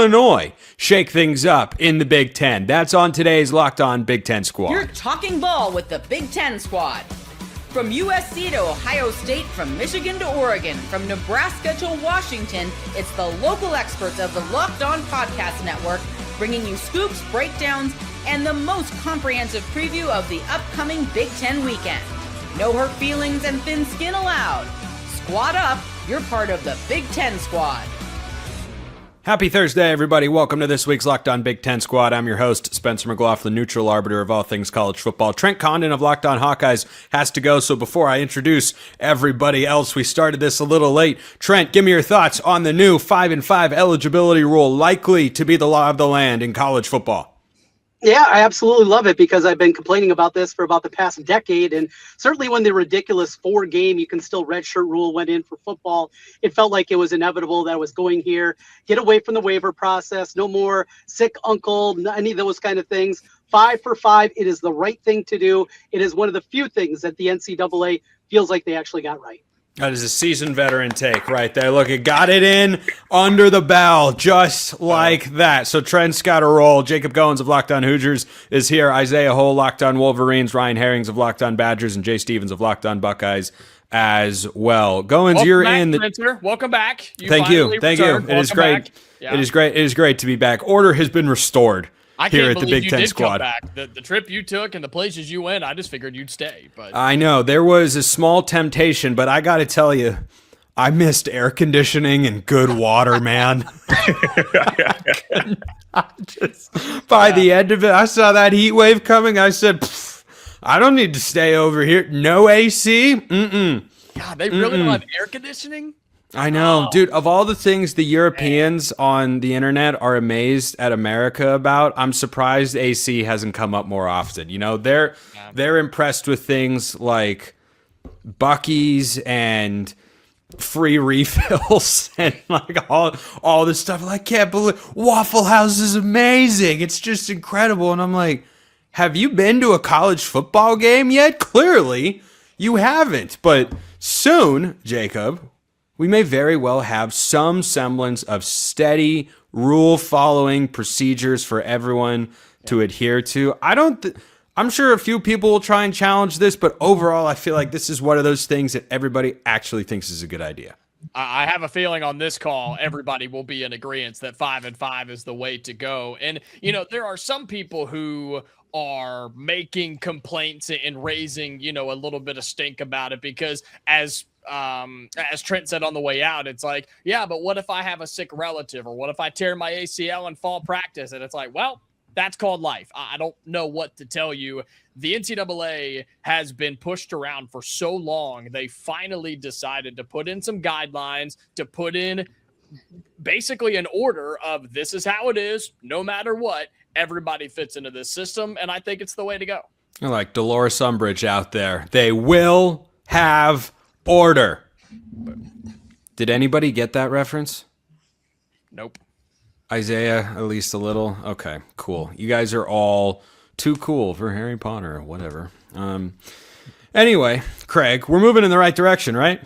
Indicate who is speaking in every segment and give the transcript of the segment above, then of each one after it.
Speaker 1: Illinois shake things up in the Big Ten? That's on today's Locked On Big Ten Squad.
Speaker 2: You're talking ball with the Big Ten Squad. From USC to Ohio State, from Michigan to Oregon, from Nebraska to Washington, it's the local experts of the Locked On Podcast Network bringing you scoops, breakdowns, and the most comprehensive preview of the upcoming Big Ten weekend. No hurt feelings and thin skin allowed. Squad up, you're part of the Big Ten Squad.
Speaker 1: Happy Thursday, everybody. Welcome to this week's Locked On Big Ten Squad. I'm your host, Spencer McLaughlin, neutral arbiter of all things college football. Trent Condon of Locked On Hawkeyes has to go, so before I introduce everybody else, we started this a little late. Trent, give me your thoughts on the new 5-5 eligibility rule likely to be the law of the land in college football.
Speaker 3: Yeah, I absolutely love it because I've been complaining about this for about the past decade. And certainly when the ridiculous 4-game, you can still redshirt rule went in for football, it felt like it was inevitable that it was going here. Get away from the waiver process. No more sick uncle, any of those kind of things. 5 for 5. It is the right thing to do. It is one of the few things that the NCAA feels like they actually got right.
Speaker 1: That is a seasoned veteran take right there. Look, it got it in under the bell, just like that. So Trent's got a roll. Jacob Goins of Locked On Hoosiers is here. Isaiah Hole, Locked On Wolverines. Ryan Herrings of Locked On Badgers. And Jay Stevens of Locked On Buckeyes as well. Goins,
Speaker 4: welcome
Speaker 1: you're
Speaker 4: back,
Speaker 1: in.
Speaker 4: Spencer. Welcome back.
Speaker 1: Thank you. It is great.
Speaker 4: Yeah.
Speaker 1: It is great. It is great to be back. Order has been restored.
Speaker 4: I
Speaker 1: here
Speaker 4: can't
Speaker 1: at the
Speaker 4: believe
Speaker 1: Big
Speaker 4: you
Speaker 1: Ten
Speaker 4: did
Speaker 1: Squad.
Speaker 4: Come back. The trip you took and the places you went, I just figured you'd stay. But
Speaker 1: I know there was a small temptation, but I got to tell you, I missed air conditioning and good water, man. By the end of it, I saw that heat wave coming. I said, I don't need to stay over here. No AC?
Speaker 4: God, they really don't have air conditioning?
Speaker 1: I know, dude. Of all the things the Europeans on the internet are amazed at America about, I'm surprised AC hasn't come up more often. You know, they're impressed with things like Buc-ee's and free refills and like all this stuff. Like, I can't believe Waffle House is amazing. It's just incredible. And I'm like, have you been to a college football game yet? Clearly, you haven't. But soon, Jacob, we may very well have some semblance of steady rule-following procedures for everyone to adhere to. I'm sure a few people will try and challenge this, but overall, I feel like this is one of those things that everybody actually thinks is a good idea.
Speaker 4: I have a feeling on this call, everybody will be in agreement that 5-5 is the way to go. And, you know, there are some people who are making complaints and raising, you know, a little bit of stink about it because as Trent said on the way out, it's like, yeah, but what if I have a sick relative or what if I tear my ACL in fall practice? And it's like, well, that's called life. I don't know what to tell you. The NCAA has been pushed around for so long. They finally decided to put in some guidelines, to put in basically an order of this is how it is, no matter what. Everybody fits into this system, and I think it's the way to go.
Speaker 1: I like Dolores Umbridge out there. They will have order. Did anybody get that reference?
Speaker 4: Nope.
Speaker 1: Isaiah, at least a little? Okay, cool. You guys are all too cool for Harry Potter or whatever. Anyway, Craig, we're moving in the right direction, right?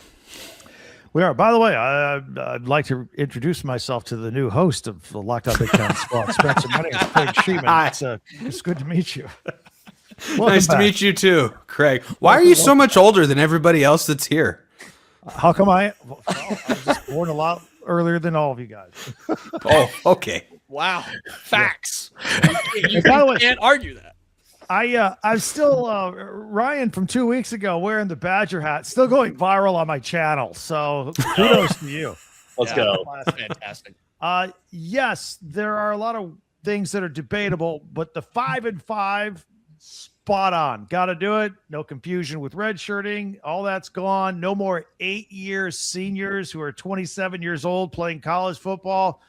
Speaker 5: We are. By the way, I'd like to introduce myself to the new host of the Locked On Big Ten Squad, Spencer. My name is Craig Sheeman. It's good to meet you.
Speaker 1: Nice to meet you too, Craig. Why are you so much older than everybody else that's here?
Speaker 5: How come I was just born a lot earlier than all of you guys.
Speaker 1: Oh, okay.
Speaker 4: Wow. Facts. You
Speaker 5: by the way,
Speaker 4: can't argue that.
Speaker 5: I'm still Ryan from 2 weeks ago wearing the Badger hat, still going viral on my channel. So kudos to you.
Speaker 6: Let's go.
Speaker 4: That's fantastic.
Speaker 5: Yes, there are a lot of things that are debatable, but the 5-5, spot on. Got to do it. No confusion with redshirting. All that's gone. No more 8-year seniors who are 27 years old playing college football.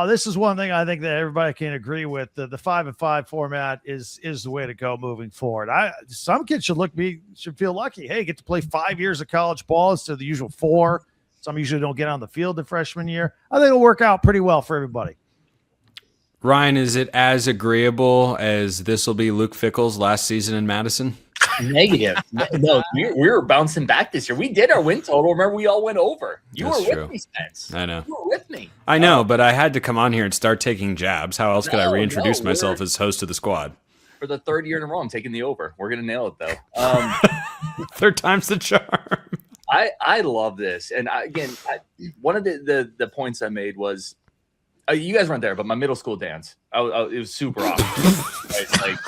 Speaker 5: This is one thing I think that everybody can agree with. The 5-5 format is the way to go moving forward. Some kids should feel lucky. Hey, get to play 5 years of college ball instead of the usual 4. Some usually don't get on the field the freshman year. I think it'll work out pretty well for everybody.
Speaker 1: Ryan, is it as agreeable as this will be Luke Fickell's last season in Madison?
Speaker 6: Negative. No, we were bouncing back this year. We did our win total. Remember, we all went over. You
Speaker 1: That's
Speaker 6: were
Speaker 1: true.
Speaker 6: with me, Spence.
Speaker 1: I know.
Speaker 6: You were with me.
Speaker 1: I know, but I had to come on here and start taking jabs. How else could I
Speaker 6: No,
Speaker 1: reintroduce
Speaker 6: no,
Speaker 1: myself
Speaker 6: we're-
Speaker 1: as host of the squad?
Speaker 6: For the third year in a row, I'm taking the over. We're gonna nail it though.
Speaker 1: Third time's the charm.
Speaker 6: I love this, and one of the points I made was you guys weren't there, but my middle school dance, it was super awkward. Right?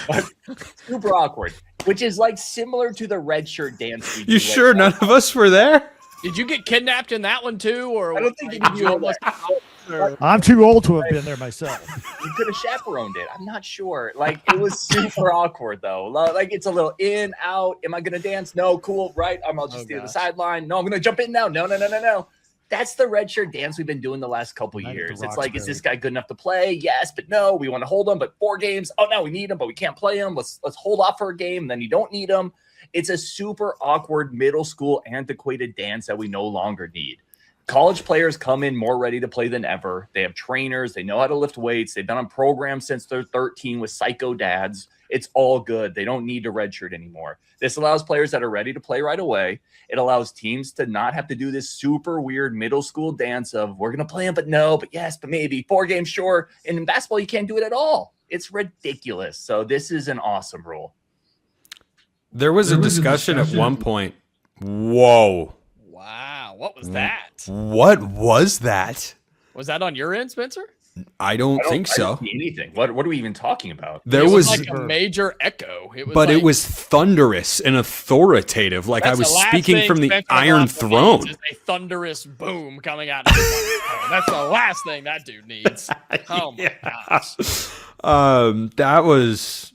Speaker 6: Like, super awkward, which is like similar to the red shirt dance. We do
Speaker 1: You
Speaker 6: right
Speaker 1: sure
Speaker 6: now.
Speaker 1: none of us were there?
Speaker 4: Did you get kidnapped in that one too, or
Speaker 6: I don't think
Speaker 4: did you almost?
Speaker 5: I'm too old to have been there myself.
Speaker 6: You could have chaperoned it. I'm not sure. Like, it was super awkward though. Like, it's a little in, out. Am I gonna dance? No, cool, right? I'll just stay to the sideline. No, I'm gonna jump in now. No. That's the red shirt dance we've been doing the last couple years. It's like, is this guy good enough to play? Yes, but no. We want to hold him, but 4 games. Oh no, we need him, but we can't play him. Let's hold off for a game. Then you don't need him. It's a super awkward middle school antiquated dance that we no longer need. College players come in more ready to play than ever. They have trainers. They know how to lift weights. They've been on programs since they're 13 with psycho dads. It's all good. They don't need to redshirt anymore. This allows players that are ready to play right away. It allows teams to not have to do this super weird middle school dance of we're going to play them, but no, but yes, but maybe 4 games, sure. And in basketball, you can't do it at all. It's ridiculous. So this is an awesome rule.
Speaker 1: There was a discussion at one point. Whoa.
Speaker 4: Wow, what was that?
Speaker 1: What was that?
Speaker 4: Was that on your end, Spencer?
Speaker 1: I don't think
Speaker 6: I
Speaker 1: so.
Speaker 6: don't see anything. What are we even talking about?
Speaker 1: There
Speaker 4: It was
Speaker 1: was,
Speaker 4: like a major echo. It was
Speaker 1: but
Speaker 4: like,
Speaker 1: it was thunderous and authautoritative, like I
Speaker 4: that's
Speaker 1: was
Speaker 4: the last
Speaker 1: speaking
Speaker 4: thing
Speaker 1: from the
Speaker 4: Spencer
Speaker 1: Iron
Speaker 4: Russell
Speaker 1: Throne.
Speaker 4: needs is a thunderous boom coming out of his microphone. That's the last thing that dude needs. Oh my gosh.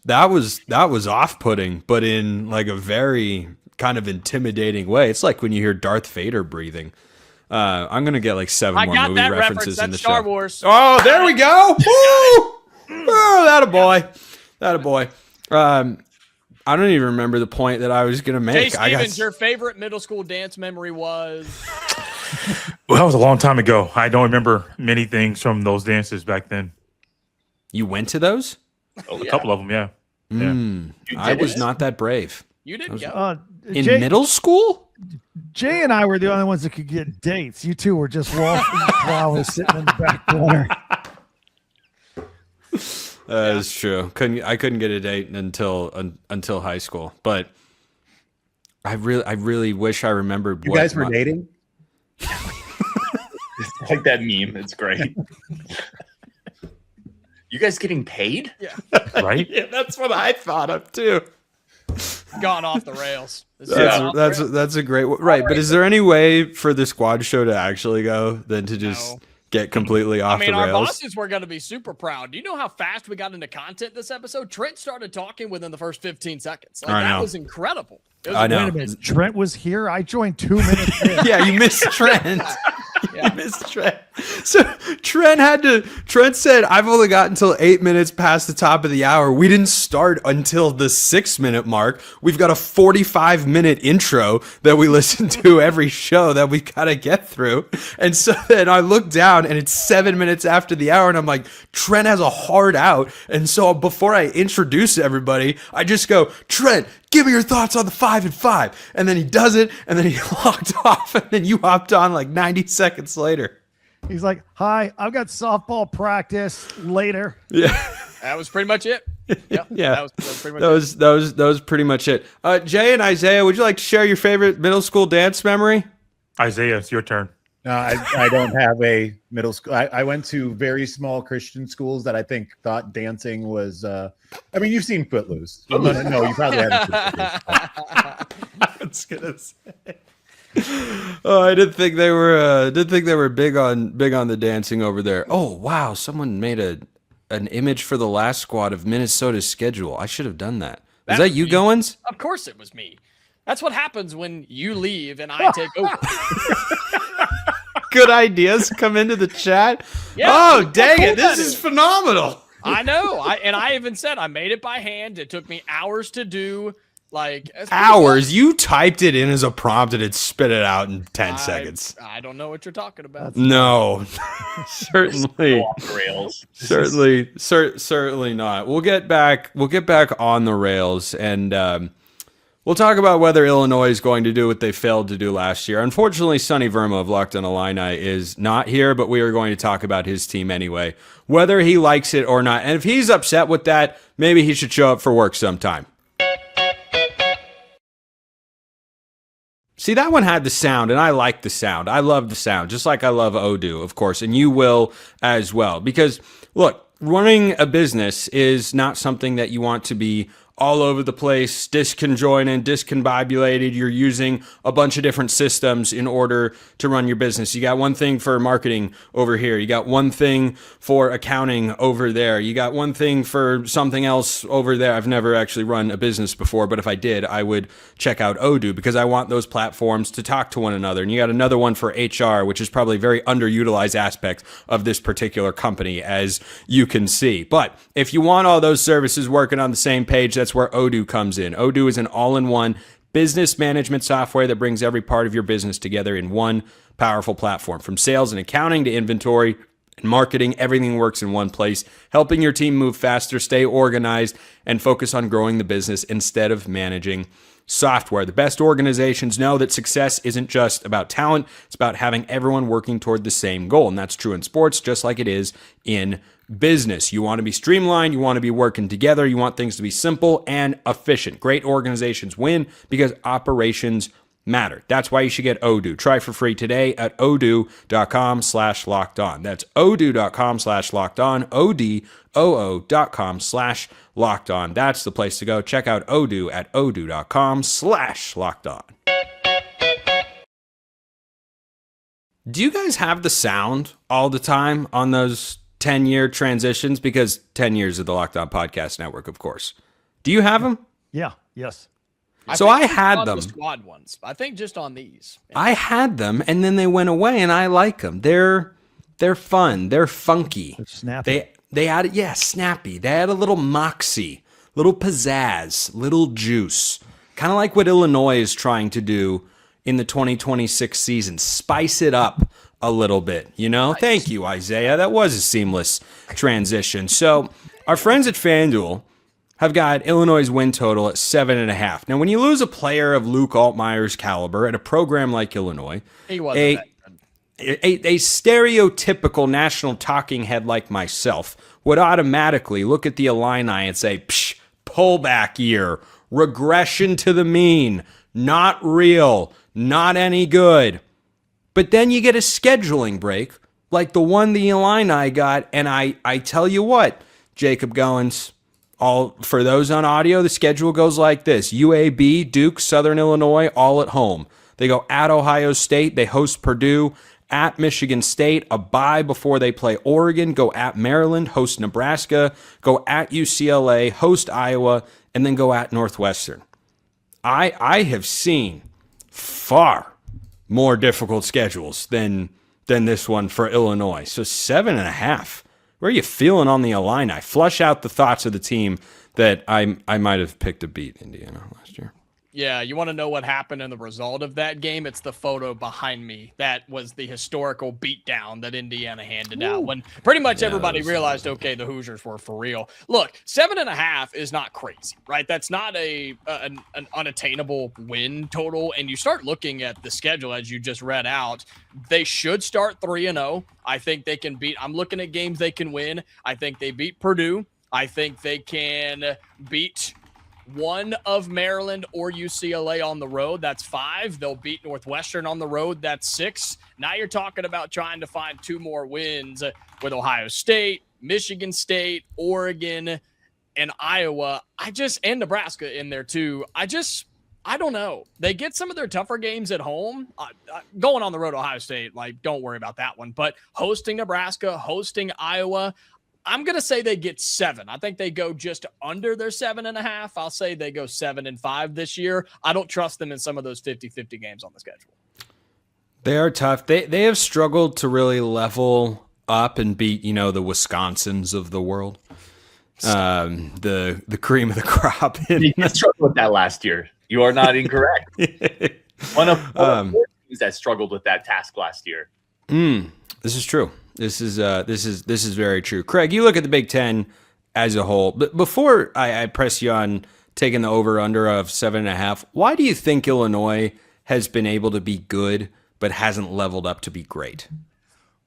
Speaker 1: That was off-putting, but in like a very kind of intimidating way. It's like when you hear Darth Vader breathing. I'm gonna get like 7
Speaker 4: I
Speaker 1: more
Speaker 4: got
Speaker 1: movie
Speaker 4: that
Speaker 1: references
Speaker 4: reference.
Speaker 1: in the
Speaker 4: That's Star
Speaker 1: show.
Speaker 4: Wars.
Speaker 1: Oh, there we go. Woo! Oh, that a boy. I don't even remember the point that I was gonna make.
Speaker 4: Jay Stevens, your favorite middle school dance memory was?
Speaker 7: Well, that was a long time ago. I don't remember many things from those dances back then.
Speaker 1: You went to those?
Speaker 6: Oh,
Speaker 7: A couple of them, yeah.
Speaker 1: I was not that brave.
Speaker 4: You didn't go.
Speaker 1: In middle school?
Speaker 5: Jay and I were the only ones that could get dates. You two were just walking while I was sitting in the back corner.
Speaker 1: That is true. I couldn't get a date until high school, but I really wish I remembered.
Speaker 8: You guys were dating?
Speaker 6: It's like that meme. It's great. You guys getting paid?
Speaker 4: Yeah.
Speaker 7: Right?
Speaker 1: Yeah, that's what I thought of too.
Speaker 4: Gone off the rails. This is gone off the rails.
Speaker 1: That's a great right. But is there any way for the squad show to actually go than to just
Speaker 4: No.
Speaker 1: get completely off the
Speaker 4: our
Speaker 1: rails?
Speaker 4: bosses were going to be super proud. Do you know how fast we got into content this episode? Trent started talking within the first 15 seconds. Like,
Speaker 1: I
Speaker 4: that
Speaker 1: know.
Speaker 4: was incredible. It was
Speaker 1: I know.
Speaker 5: Wait a minute. Trent was here. I joined 2 minutes in.
Speaker 1: Yeah, you missed Trent.
Speaker 4: Yeah.
Speaker 1: You missed Trent. So Trent said, I've only got until 8 minutes past the top of the hour. We didn't start until the 6-minute mark. We've got a 45-minute intro that we listen to every show that we got to get through. And so then I look down and it's 7 minutes after the hour and I'm like, Trent has a hard out. And so before I introduce everybody, I just go, Trent, give me your thoughts on the 5 and 5. And then he does it, and then he locked off, and then you hopped on like 90 seconds later.
Speaker 5: He's like, hi, I've got softball practice later.
Speaker 1: Yeah.
Speaker 4: That was pretty much it. Yeah.
Speaker 1: Yeah.
Speaker 4: That was pretty much it.
Speaker 1: That was pretty much it. Jay and Isaiah, would you like to share your favorite middle school dance memory?
Speaker 7: Isaiah, it's your turn.
Speaker 8: No, I don't have a middle school. I went to very small Christian schools that I think thought dancing was. I mean, you've seen Footloose. No, you probably haven't seen Footloose.
Speaker 1: I was gonna say. Oh, I didn't think they were big on the dancing over there. Oh wow, someone made an image for the last squad of Minnesota's schedule. I should have done that. Is that you, Goins?
Speaker 4: Of course it was me. That's what happens when you leave and I take over.
Speaker 1: Good ideas come into the chat.
Speaker 4: Yeah,
Speaker 1: Oh,
Speaker 4: look how
Speaker 1: dang
Speaker 4: cool
Speaker 1: it. This
Speaker 4: that
Speaker 1: is
Speaker 4: is.
Speaker 1: phenomenal.
Speaker 4: I know. I even said I made it by hand. It took me hours to do. Like
Speaker 1: hours. You typed it in as a prompt and it spit it out in 10 seconds.
Speaker 4: I don't know what you're talking about.
Speaker 1: No, certainly,
Speaker 6: Off the rails.
Speaker 1: certainly not. We'll get back on the rails, and we'll talk about whether Illinois is going to do what they failed to do last year. Unfortunately, Sonny Verma of Locked On Illini is not here, but we are going to talk about his team anyway, whether he likes it or not. And if he's upset with that, maybe he should show up for work sometime. See, that one had the sound, and I like the sound. I love the sound, just like I love Odoo, of course, and you will as well. Because, look, running a business is not something that you want to be all over the place, disconjointed, discombobulated. You're using a bunch of different systems in order to run your business. You got one thing for marketing over here. You got one thing for accounting over there. You got one thing for something else over there. I've never actually run a business before, but if I did, I would check out Odoo because I want those platforms to talk to one another. And you got another one for HR, which is probably a very underutilized aspect of this particular company, as you can see. But if you want all those services working on the same page, that's where Odoo comes in. Odoo is an all-in-one business management software that brings every part of your business together in one powerful platform. From sales and accounting to inventory and marketing, everything works in one place, helping your team move faster, stay organized, and focus on growing the business instead of managing software. The best organizations know that success isn't just about talent, it's about having everyone working toward the same goal. And that's true in sports, just like it is in business. You want to be streamlined, you want to be working together, you want things to be simple and efficient. Great organizations win because operations matter. That's why you should get Odoo. Try for free today at odoo.com/lockedon. That's odoo.com/lockedon, odoo.com/lockedon. That's the place to go. Check out Odoo at odoo.com/lockedon. Do you guys have the sound all the time on those 10-year transitions? Because 10 years of the Locked On Podcast Network, of course. Do you have them?
Speaker 5: Yeah. Yes.
Speaker 1: So I had them.
Speaker 4: The squad ones. I think just on these.
Speaker 1: I had them, and then they went away, and I like them. They're fun. They're funky.
Speaker 5: It's snappy.
Speaker 1: They added, snappy. They had a little moxie, little pizzazz, little juice. Kind of like what Illinois is trying to do in the 2026 season. Spice it up a little bit, you know? Nice. Thank you, Isaiah. That was a seamless transition. So our friends at FanDuel have got Illinois' win total at 7.5. Now, when you lose a player of Luke Altmyer's caliber at a program like Illinois,
Speaker 4: he wasn't
Speaker 1: a stereotypical national talking head like myself would automatically look at the Illini and say, psh, pullback year, regression to the mean, not real, not any good. But then you get a scheduling break like the one the Illini got, and I tell you what, Jacob Goins, for those on audio, the schedule goes like this. UAB, Duke, Southern Illinois, all at home. They go at Ohio State, they host Purdue, at Michigan State, a bye before they play Oregon, go at Maryland, host Nebraska, go at UCLA, host Iowa, and then go at Northwestern. I have seen far more difficult schedules than this one for Illinois. So 7.5. Where are you feeling on the Illini? Flush out the thoughts of the team that I might have picked to beat Indiana last year.
Speaker 4: Yeah, you want to know what happened in the result of that game? It's the photo behind me. That was the historical beatdown that Indiana handed out when pretty much everybody realized, okay, the Hoosiers were for real. Look, 7.5 is not crazy, right? That's not an unattainable win total. And you start looking at the schedule as you just read out, they should start 3-0. I think they can beat. I'm looking at games they can win. I think they beat Purdue. I think they can beat one of Maryland or UCLA on the road. That's 5. They'll beat Northwestern on the road. That's 6. Now you're talking about trying to find 2 more wins with Ohio State, Michigan State, Oregon, and Iowa. And Nebraska in there too. I don't know. They get some of their tougher games at home. Going on the road to Ohio State, don't worry about that one. But hosting Nebraska, hosting Iowa, I'm going to say they get 7. I think they go just under their 7.5. I'll say they go 7-5 this year. I don't trust them in some of those 50-50 games on the schedule.
Speaker 1: They are tough. They have struggled to really level up and beat, the Wisconsins of the world. the cream of the crop.
Speaker 6: He struggled with that last year. You are not incorrect. One of four teams that struggled with that task last year.
Speaker 1: This is true. This is very true. Craig, you look at the Big Ten as a whole. But before I press you on taking the over/under of 7.5, why do you think Illinois has been able to be good but hasn't leveled up to be great?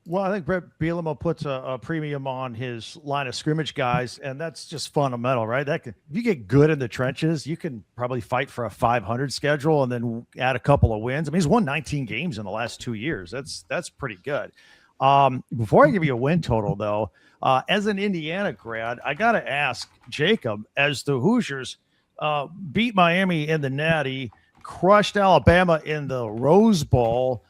Speaker 5: Well, I think Bret Bielema puts a premium on his line of scrimmage guys, and that's just fundamental, right? If you get good in the trenches, you can probably fight for a 500 schedule and then add a couple of wins. I mean, he's won 19 games in the last 2 years. That's pretty good. Before I give you a win total, though, as an Indiana grad, I got to ask Jacob, as the Hoosiers beat Miami in the Natty, crushed Alabama in the Rose Bowl,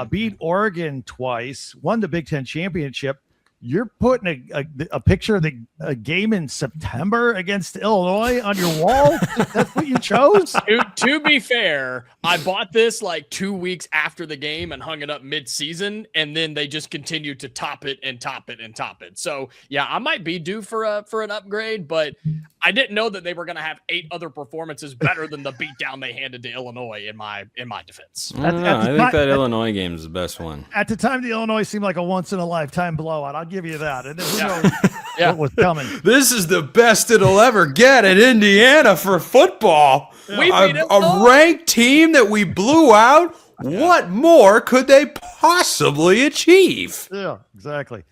Speaker 5: beat Oregon twice, won the Big Ten championship. You're putting a picture of a game in September against Illinois on your wall? That's what you chose?
Speaker 4: To be fair, I bought this like 2 weeks after the game and hung it up mid-season, and then they just continued to top it and top it and top it. So yeah, I might be due for an upgrade, but I didn't know that they were going to have 8 other performances better than the beatdown they handed to Illinois. In my defense,
Speaker 1: I think that Illinois game is the best one.
Speaker 5: At the time, the Illinois seemed like a once in a lifetime blowout. I'll give you that. And who knows what was coming?
Speaker 1: This is the best it'll ever get at Indiana for football.
Speaker 4: Yeah.
Speaker 1: A ranked team that we blew out. What more could they possibly achieve?
Speaker 5: Yeah, exactly.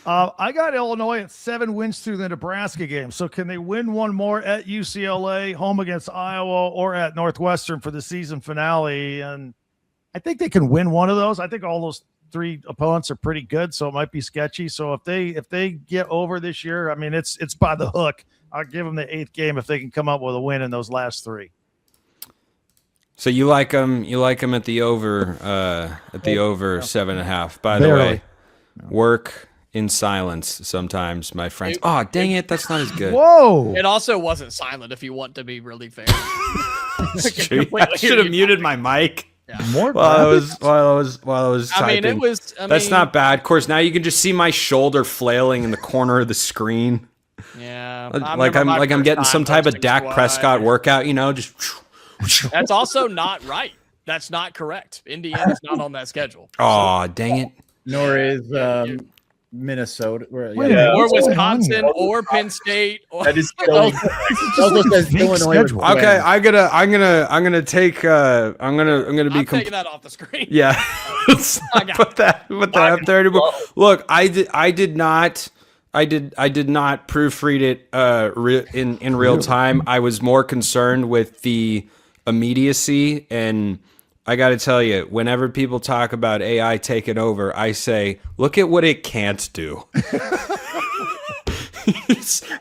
Speaker 5: I got Illinois at 7 wins through the Nebraska game. So can they win one more at UCLA, home against Iowa, or at Northwestern for the season finale? And I think they can win one of those. I think all those 3 opponents are pretty good, so it might be sketchy. So if they get over this year, I mean, it's by the hook. I'll give them the 8th game if they can come up with a win in those last 3.
Speaker 1: So you like them at the over 7.5. By the way, work in silence sometimes, my friends. Oh, dang it, that's not as good.
Speaker 5: Whoa!
Speaker 4: It also wasn't silent, if you want to be really fair.
Speaker 1: I should have muted my mic.
Speaker 4: Yeah.
Speaker 5: More
Speaker 1: while I was typing.
Speaker 4: I mean,
Speaker 1: that's not bad. Of course, now you can just see my shoulder flailing in the corner of the screen.
Speaker 4: Yeah,
Speaker 1: like I'm getting some type of Dak Prescott workout, just.
Speaker 4: That's also not right. That's not correct. Indiana's not on that schedule.
Speaker 1: Oh, dang it.
Speaker 8: Nor is Minnesota.
Speaker 4: Or Wisconsin or Penn State.
Speaker 6: That is still
Speaker 8: says Illinois.
Speaker 1: Okay, I'm gonna take. I'm gonna be
Speaker 4: taking that off the screen.
Speaker 1: Yeah, put that up there. Look, I did not proofread it in real time. I was more concerned with the immediacy, and I got to tell you, whenever people talk about AI taking over, I say, look at what it can't do.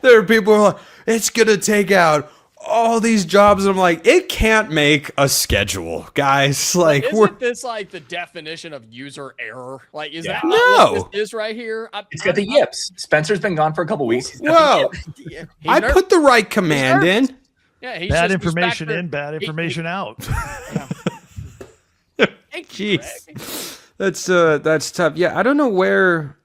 Speaker 1: There are people who are like, it's gonna take out all these jobs. And I'm like, it can't make a schedule, guys. Like,
Speaker 4: isn't this like the definition of user error? Like, is that what this is right here?
Speaker 6: It's got the yips. Spencer's been gone for a couple weeks.
Speaker 1: Whoa! I put the right command in.
Speaker 4: Yeah, he's
Speaker 5: bad
Speaker 4: just
Speaker 5: information in, bad information out.
Speaker 1: Jeez, that's tough. Yeah, I don't know where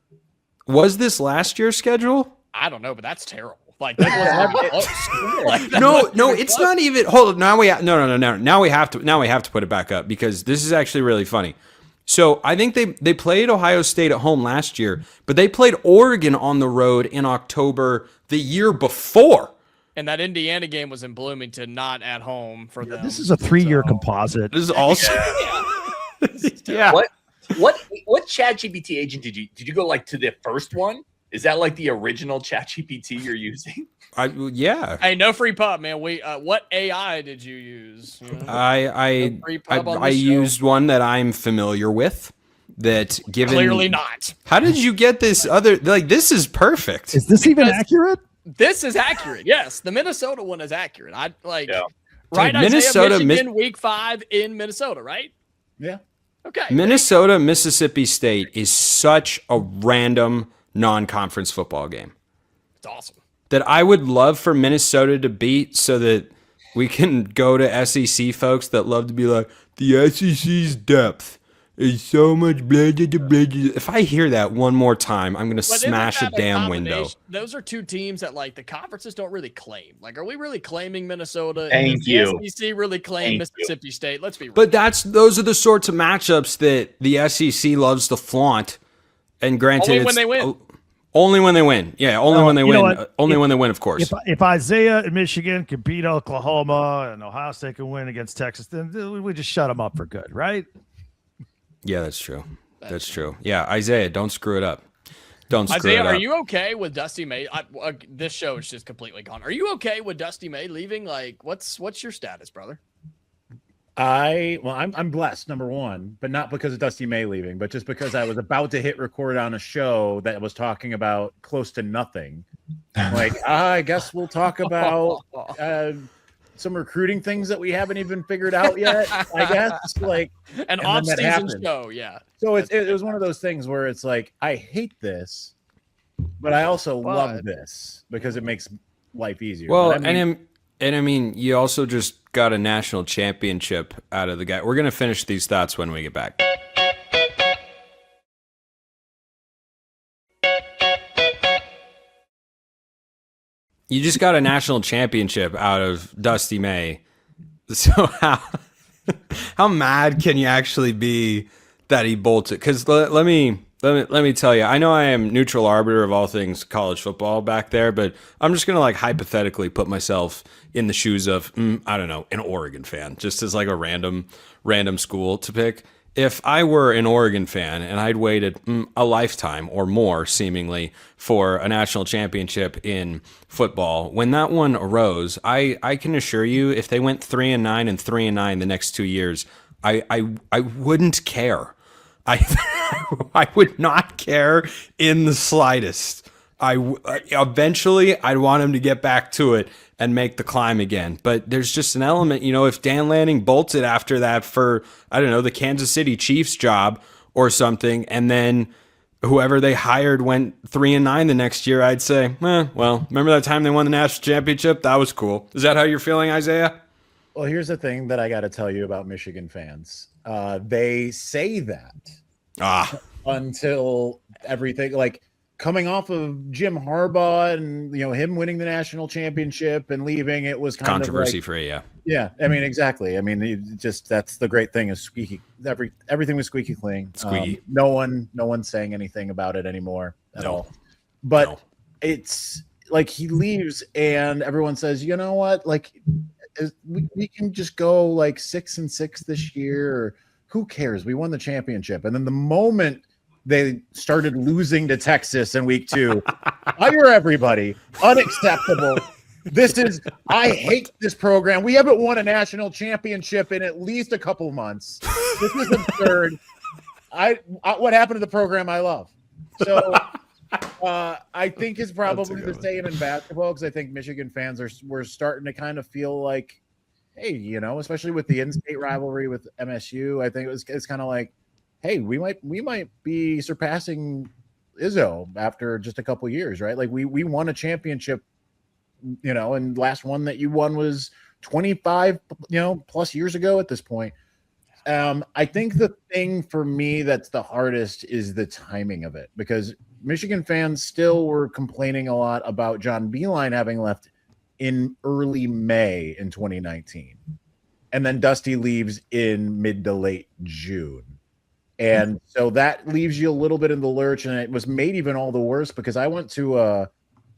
Speaker 1: was this last year's schedule.
Speaker 4: I don't know, but that's terrible. Like that
Speaker 1: no, it's not even. Hold on, now no. Now we have to put it back up because this is actually really funny. So I think they played Ohio State at home last year, but they played Oregon on the road in October the year before.
Speaker 4: And that Indiana game was in Bloomington, not at home for them.
Speaker 5: This is a 3-year composite.
Speaker 1: This is also
Speaker 6: yeah. What ChatGPT agent did you go like to the first one? Is that like the original ChatGPT you're using?
Speaker 1: Yeah.
Speaker 4: Hey, no free pub, man. What AI did you use?
Speaker 1: I used one that I'm familiar with. That given
Speaker 4: clearly not.
Speaker 1: How did you get this other? Like, this is perfect.
Speaker 5: Is this even accurate?
Speaker 4: This is accurate. Yes, the Minnesota one is accurate. Right?
Speaker 1: Dude,
Speaker 4: Minnesota, Michigan, week 5 in Minnesota, right?
Speaker 8: Yeah.
Speaker 4: Okay.
Speaker 1: Minnesota, Mississippi State is such a random non-conference football game.
Speaker 4: It's awesome.
Speaker 1: That I would love for Minnesota to beat so that we can go to SEC folks that love to be like, the SEC's depth. It's so much blah, blah, blah, blah. If I hear that one more time, I'm gonna
Speaker 4: But isn't
Speaker 1: smash a
Speaker 4: that
Speaker 1: damn window.
Speaker 4: combination- Those are two teams that like the conferences don't really claim. Like, are we really claiming Minnesota?
Speaker 6: Thank
Speaker 4: Does
Speaker 6: you.
Speaker 4: The SEC really claim
Speaker 6: Thank you.
Speaker 4: Mississippi State? Let's be real.
Speaker 1: But those are the sorts of matchups that the SEC loves to flaunt. And granted,
Speaker 4: Only when they win.
Speaker 1: Only when they win. Yeah, only when they
Speaker 5: you know
Speaker 1: win.
Speaker 5: what?
Speaker 1: Only when they win, of course.
Speaker 5: If Isaiah and Michigan can beat Oklahoma and Ohio State can win against Texas, then we just shut them up for good, right?
Speaker 1: Yeah, that's true. That's true. Yeah, Isaiah, don't screw it up. Don't screw
Speaker 4: Isaiah,
Speaker 1: it up.
Speaker 4: are you okay with Dusty May? This show is just completely gone. Are you okay with Dusty May leaving? Like, what's your status, brother?
Speaker 8: I'm blessed, number one, but not because of Dusty May leaving, but just because I was about to hit record on a show that was talking about close to nothing. Like, I guess we'll talk about some recruiting things that we haven't even figured out yet. I guess like
Speaker 4: An
Speaker 8: and then
Speaker 4: off
Speaker 8: that
Speaker 4: season
Speaker 8: happened.
Speaker 4: show, yeah.
Speaker 8: So it was one of those things where it's like I hate this, but I also love this because it makes life easier.
Speaker 1: Well,
Speaker 8: But I mean,
Speaker 1: and I mean, you also just got a national championship out of the guy. We're gonna finish these thoughts when we get back. You just got a national championship out of Dusty May. So how mad can you actually be that he bolted? Because let me tell you, I know I am neutral arbiter of all things college football back there, but I'm just gonna like hypothetically put myself in the shoes of I don't know, an Oregon fan, just as like a random school to pick. If I were an Oregon fan and I'd waited a lifetime or more, seemingly, for a national championship in football, when that one arose, I can assure you, if they went 3-9 and 3-9 the next 2 years, I wouldn't care. I would not care in the slightest. Eventually I'd want him to get back to it and make the climb again. But there's just an element, if Dan Lanning bolted after that for, I don't know, the Kansas City Chiefs job or something, and then whoever they hired went 3-9 the next year, I'd say, well, remember that time they won the national championship? That was cool. Is that how you're feeling, Isaiah?
Speaker 8: well, here's the thing that I got to tell you about Michigan fans. They say that until everything, like coming off of Jim Harbaugh and him winning the national championship and leaving, it was kind
Speaker 1: controversy
Speaker 8: of like,
Speaker 1: free, yeah.
Speaker 8: Yeah, I mean, exactly. I mean, that's the great thing is squeaky. Everything was squeaky clean.
Speaker 1: Squeaky.
Speaker 8: No one's saying anything about it anymore at all. But it's like he leaves and everyone says, you know what? Like we can just go like 6-6 this year. Or who cares? We won the championship. And then the moment they started losing to Texas in week 2, fire everybody. Unacceptable. I hate this program. We haven't won a national championship in at least a couple months. This is absurd. What happened to the program I love? So I think it's probably the same in basketball because I think Michigan fans we're starting to kind of feel like, hey, especially with the in-state rivalry with MSU, I think it's kind of like, hey, we might be surpassing Izzo after just a couple years, right? Like we won a championship, and last one that you won was 25, plus years ago at this point. I think the thing for me that's the hardest is the timing of it, because Michigan fans still were complaining a lot about John Beilein having left in early May in 2019. And then Dusty leaves in mid to late June. And so that leaves you a little bit in the lurch, and it was made even all the worse because I went to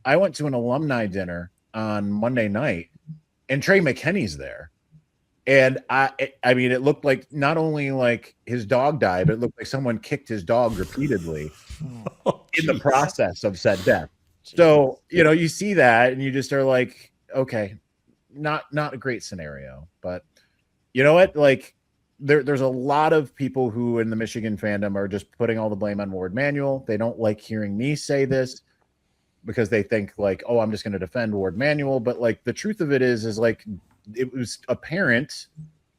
Speaker 8: an alumni dinner on Monday night, and Trey McKinney's there, and I mean, it looked like not only like his dog died, but it looked like someone kicked his dog repeatedly in the process of said death. So you see that, and you just are like, okay, not a great scenario, but you know what, like. There's a lot of people who in the Michigan fandom are just putting all the blame on Ward Manuel. They don't like hearing me say this because they think like, oh, I'm just going to defend Ward Manuel. But like the truth of it is like it was apparent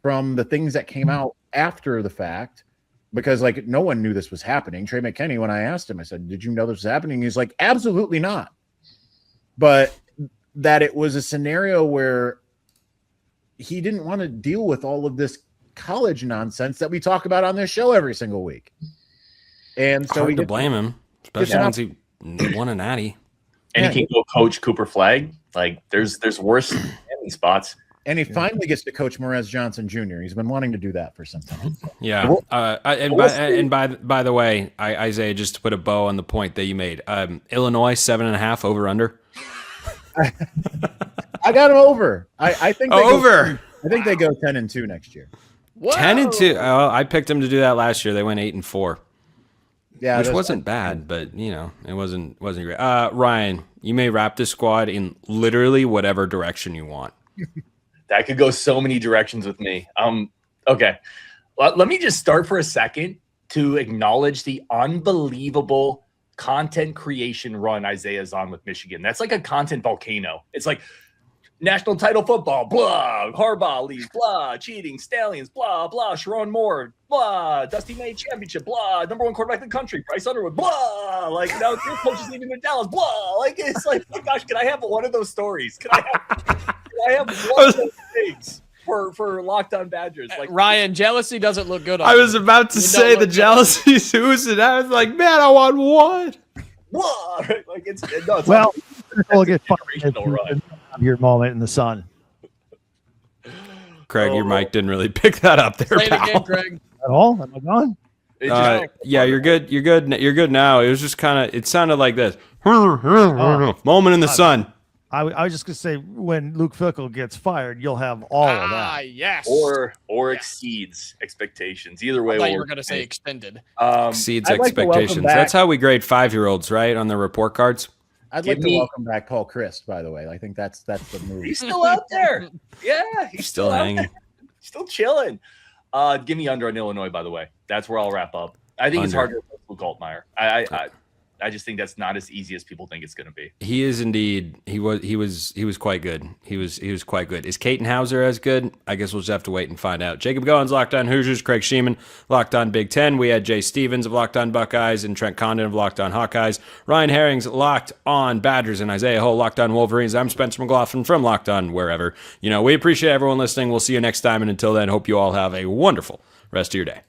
Speaker 8: from the things that came out after the fact, because like no one knew this was happening. Trey McKinney, when I asked him, I said, did you know this was happening? He's like, absolutely not. But that it was a scenario where he didn't want to deal with all of this college nonsense that we talk about on this show every single week. And so
Speaker 1: hard to blame him, especially once he won a natty.
Speaker 6: And he can go coach Cooper Flag. Like there's worse landing spots.
Speaker 8: And he finally gets to coach Morez Johnson Jr. He's been wanting to do that for some time.
Speaker 1: Yeah. By the way, Isaiah, just to put a bow on the point that you made, Illinois 7.5 over under.
Speaker 8: I got him over. I think they
Speaker 1: over.
Speaker 8: I think they go 10-2 next year.
Speaker 1: 10-2. Oh, I picked them to do that last year. They went 8-4.
Speaker 8: Yeah,
Speaker 1: which wasn't bad, but it wasn't great. Ryan, you may wrap this squad in literally whatever direction you want.
Speaker 6: That could go so many directions with me. Okay. Well, let me just start for a second to acknowledge the unbelievable content creation run Isaiah's on with Michigan. That's like a content volcano. It's like national title football, blah, Harbaugh leaves, blah, cheating, Stallions, blah, blah, Sharon Moore, blah, Dusty May championship, blah, number one quarterback in the country, Bryce Underwood, blah, like now your coach is leaving to Dallas, blah, like it's like, oh gosh, can I have one of those stories? Can I have one of those things for Locked On Badgers? Like
Speaker 4: Ryan, jealousy doesn't look good on
Speaker 1: I was about to say the jealousy's oozing. I was like, man, I want one.
Speaker 6: Blah, like it's
Speaker 5: well, we'll get
Speaker 6: run.
Speaker 5: Your moment in the sun.
Speaker 1: Craig, your mic didn't really pick that up there,
Speaker 4: Play it
Speaker 1: pal.
Speaker 4: again, Craig.
Speaker 5: At all? Am I gone?
Speaker 1: Yeah, you're good. You're good. You're good now. It was just kind of. It sounded like this. Moment in the sun.
Speaker 5: I was just gonna say when Luke Fickell gets fired, you'll have all of that.
Speaker 4: Yes.
Speaker 6: Or exceeds expectations. Either way,
Speaker 4: I thought you were going to say extended.
Speaker 1: Exceeds
Speaker 8: I'd like to welcome
Speaker 1: expectations.
Speaker 8: back-
Speaker 1: That's how we grade 5-year-olds, right? On their report cards.
Speaker 8: I'd like to welcome back Paul Christ, by the way. I think that's the move.
Speaker 6: He's still out there. Yeah, he's
Speaker 1: Still
Speaker 6: out
Speaker 1: hanging.
Speaker 6: there. Still chilling. Give me under on Illinois, by the way. That's where I'll wrap up. I think it's
Speaker 1: Under.
Speaker 6: harder with Luke Altmyer. I just think that's not as easy as people think it's going to be.
Speaker 1: He is indeed. He was quite good. He was quite good. Is Caton Hauser as good? I guess we'll just have to wait and find out. Jacob Goins, Locked On Hoosiers. Craig Sheeman, Locked On Big Ten. We had Jay Stevens of Locked On Buckeyes and Trent Condon of Locked On Hawkeyes. Ryan Herring's Locked On Badgers and Isaiah Hull, Locked On Wolverines. I'm Spencer McLaughlin from Locked On wherever. We appreciate everyone listening. We'll see you next time. And until then, hope you all have a wonderful rest of your day.